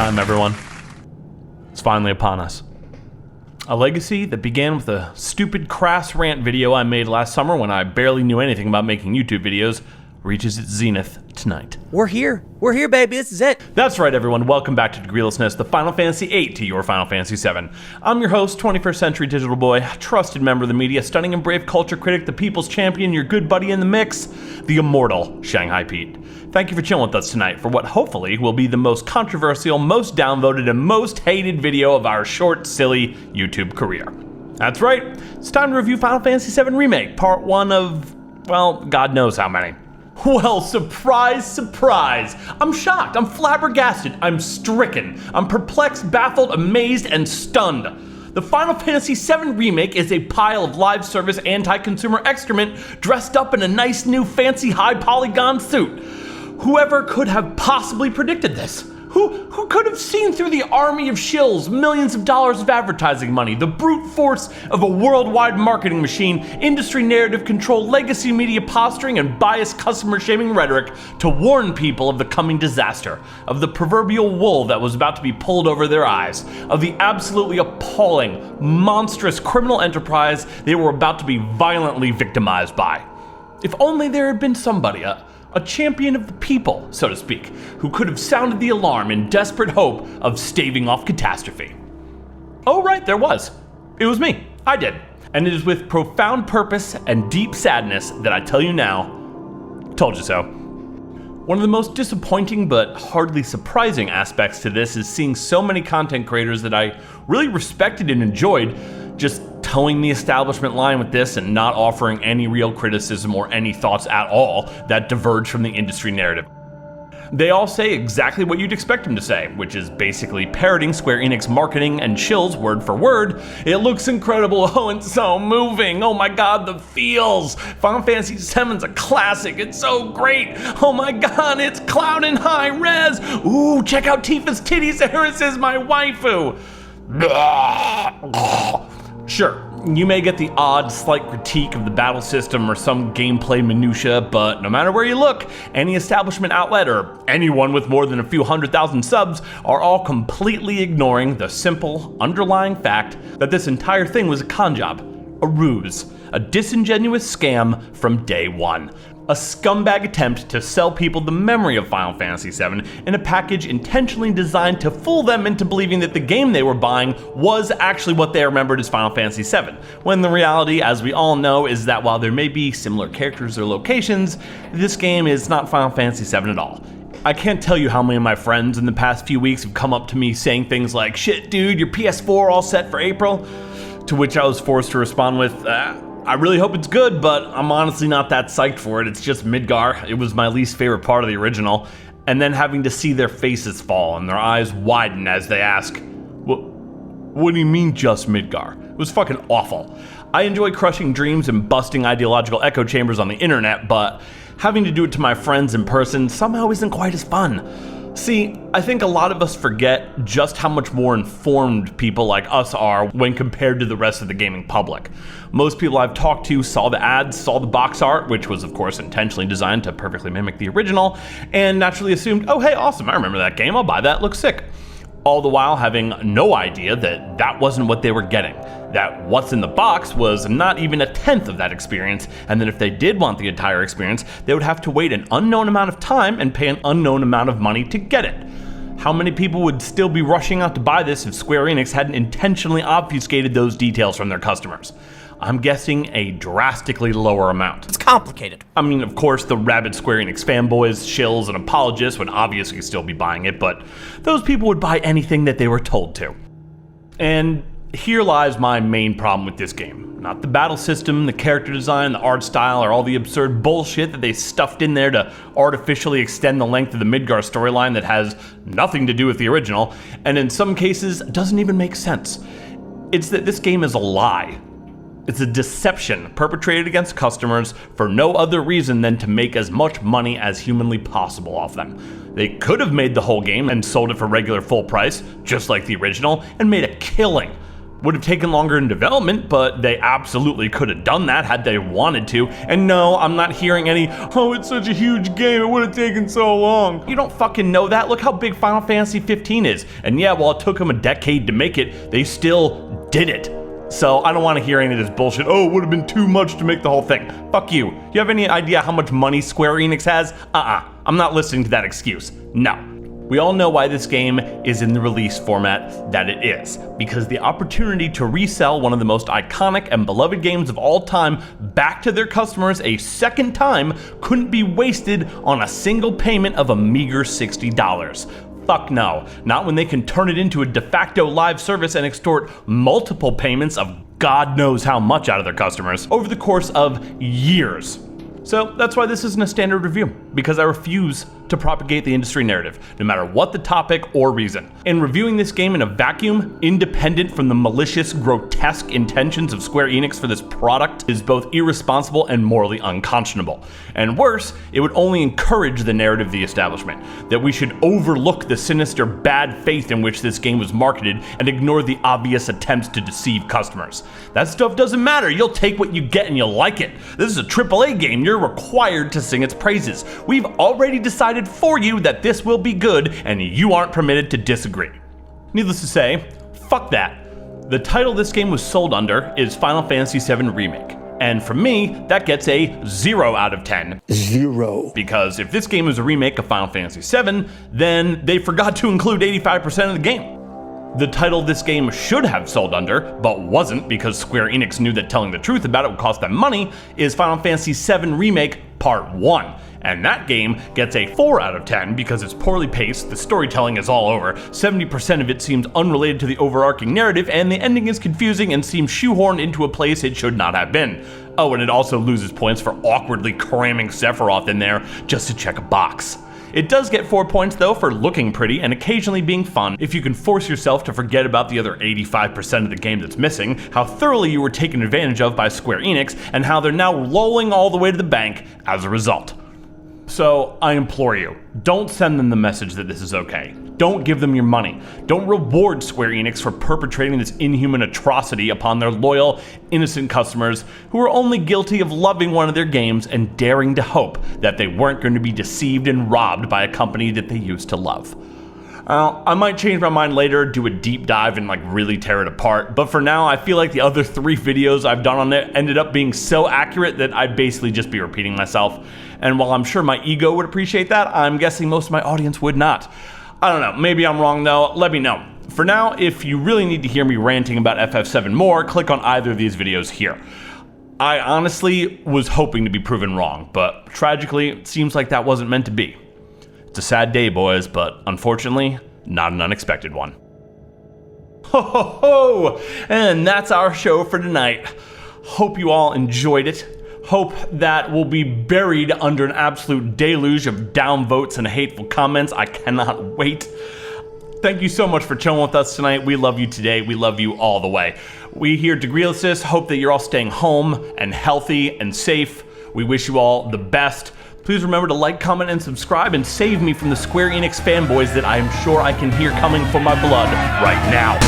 time, everyone. It's finally upon us. A legacy that began with a stupid crass rant video I made last summer when I barely knew anything about making YouTube videos reaches its zenith tonight. We're here, baby, this is it. That's right, everyone. Welcome back to Degreelessness, the Final Fantasy VIII to your Final Fantasy VII. I'm your host, 21st Century Digital Boy, trusted member of the media, stunning and brave culture critic, the people's champion, your good buddy in the mix, the immortal Shanghai Pete. Thank you for chilling with us tonight for what hopefully will be the most controversial, most downvoted, and most hated video of our short, silly YouTube career. That's right, it's time to review Final Fantasy VII Remake, part 1 of, well, God knows how many. Well, surprise, surprise. I'm shocked, I'm flabbergasted, I'm stricken, I'm perplexed, baffled, amazed, and stunned. The Final Fantasy VII Remake is a pile of live service anti-consumer excrement dressed up in a nice new fancy high polygon suit. Whoever could have possibly predicted this? Who could have seen through the army of shills, millions of dollars of advertising money, the brute force of a worldwide marketing machine, industry narrative control, legacy media posturing, and biased customer-shaming rhetoric to warn people of the coming disaster, of the proverbial wool that was about to be pulled over their eyes, of the absolutely appalling, monstrous criminal enterprise they were about to be violently victimized by? If only there had been somebody, a champion of the people, so to speak, who could have sounded the alarm in desperate hope of staving off catastrophe. Oh right, there was. It was me. I did. And it is with profound purpose and deep sadness that I tell you now, told you so. One of the most disappointing but hardly surprising aspects to this is seeing so many content creators that I really respected and enjoyed just towing the establishment line with this and not offering any real criticism or any thoughts at all that diverge from the industry narrative. They all say exactly what you'd expect them to say, which is basically parroting Square Enix marketing and chills word for word. It looks incredible, oh, and so moving, oh my god, the feels. Final Fantasy VII's a classic, it's so great. Oh my god, it's cloud and high res. Ooh, check out Tifa's titties, Eris is my waifu. Sure, you may get the odd, slight critique of the battle system or some gameplay minutia, but no matter where you look, any establishment outlet or anyone with more than a few 100,000 subs are all completely ignoring the simple, underlying fact that this entire thing was a con job, a ruse, a disingenuous scam from day one. A scumbag attempt to sell people the memory of Final Fantasy VII in a package intentionally designed to fool them into believing that the game they were buying was actually what they remembered as Final Fantasy VII, when the reality, as we all know, is that while there may be similar characters or locations, this game is not Final Fantasy VII at all. I can't tell you how many of my friends in the past few weeks have come up to me saying things like, "Shit dude, your PS4 all set for April?" To which I was forced to respond with, I really hope it's good, but I'm honestly not that psyched for it. It's just Midgar. It was my least favorite part of the original. And then having to see their faces fall and their eyes widen as they ask, what do you mean just Midgar? It was fucking awful. I enjoy crushing dreams and busting ideological echo chambers on the internet, but having to do it to my friends in person somehow isn't quite as fun. See, I think a lot of us forget just how much more informed people like us are when compared to the rest of the gaming public. Most people I've talked to saw the ads, saw the box art, which was of course intentionally designed to perfectly mimic the original, and naturally assumed, oh hey, awesome, I remember that game, I'll buy that, looks sick. All the while having no idea that that wasn't what they were getting. That what's in the box was not even a tenth of that experience, and that if they did want the entire experience, they would have to wait an unknown amount of time and pay an unknown amount of money to get it. How many people would still be rushing out to buy this if Square Enix hadn't intentionally obfuscated those details from their customers? I'm guessing a drastically lower amount. It's complicated. I mean, of course, the rabid Square Enix fanboys, shills, and apologists would obviously still be buying it, but those people would buy anything that they were told to. And here lies my main problem with this game. Not the battle system, the character design, the art style, or all the absurd bullshit that they stuffed in there to artificially extend the length of the Midgar storyline that has nothing to do with the original, and in some cases doesn't even make sense. It's that this game is a lie. It's a deception perpetrated against customers for no other reason than to make as much money as humanly possible off them. They could have made the whole game and sold it for regular full price, just like the original, and made a killing. Would have taken longer in development, but they absolutely could have done that had they wanted to. And no, I'm not hearing any, oh, it's such a huge game, it would have taken so long. You don't fucking know that. Look how big Final Fantasy 15 is. And yeah, while it took them a decade to make it, they still did it. So I don't want to hear any of this bullshit, oh, it would have been too much to make the whole thing. Fuck you. You have any idea how much money Square Enix has? I'm not listening to that excuse. No. We all know why this game is in the release format that it is, because the opportunity to resell one of the most iconic and beloved games of all time back to their customers a second time couldn't be wasted on a single payment of a meager $60. Fuck no, not when they can turn it into a de facto live service and extort multiple payments of God knows how much out of their customers over the course of years. So that's why this isn't a standard review, because I refuse to propagate the industry narrative, no matter what the topic or reason. In reviewing this game in a vacuum, independent from the malicious, grotesque intentions of Square Enix for this product, is both irresponsible and morally unconscionable. And worse, it would only encourage the narrative of the establishment, that we should overlook the sinister bad faith in which this game was marketed and ignore the obvious attempts to deceive customers. That stuff doesn't matter, you'll take what you get and you'll like it. This is a AAA game, you're required to sing its praises. We've already decided for you that this will be good, and you aren't permitted to disagree. Needless to say, fuck that. The title this game was sold under is Final Fantasy VII Remake. And for me, that gets a 0 out of 10. 0. Because if this game is a remake of Final Fantasy VII, then they forgot to include 85% of the game. The title this game should have sold under, but wasn't because Square Enix knew that telling the truth about it would cost them money, is Final Fantasy VII Remake Part 1. And that game gets a 4 out of 10 because it's poorly paced, the storytelling is all over, 70% of it seems unrelated to the overarching narrative, and the ending is confusing and seems shoehorned into a place it should not have been. Oh, and it also loses points for awkwardly cramming Sephiroth in there just to check a box. It does get 4 points though for looking pretty and occasionally being fun if you can force yourself to forget about the other 85% of the game that's missing, how thoroughly you were taken advantage of by Square Enix, and how they're now rolling all the way to the bank as a result. So I implore you, don't send them the message that this is okay. Don't give them your money. Don't reward Square Enix for perpetrating this inhuman atrocity upon their loyal, innocent customers who are only guilty of loving one of their games and daring to hope that they weren't going to be deceived and robbed by a company that they used to love. I might change my mind later, do a deep dive and really tear it apart, but for now I feel like the other 3 videos I've done on it ended up being so accurate that I'd basically just be repeating myself. And while I'm sure my ego would appreciate that, I'm guessing most of my audience would not. I don't know, maybe I'm wrong though, let me know. For now, if you really need to hear me ranting about FF7 more, click on either of these videos here. I honestly was hoping to be proven wrong, but tragically, it seems like that wasn't meant to be. It's a sad day, boys, but unfortunately, not an unexpected one. Ho ho ho! And that's our show for tonight. Hope you all enjoyed it. Hope that we'll be buried under an absolute deluge of downvotes and hateful comments. I cannot wait. Thank you so much for chilling with us tonight. We love you today. We love you all the way. We here at Degreelessness hope that you're all staying home and healthy and safe. We wish you all the best. Please remember to like, comment, and subscribe, and save me from the Square Enix fanboys that I am sure I can hear coming for my blood right now.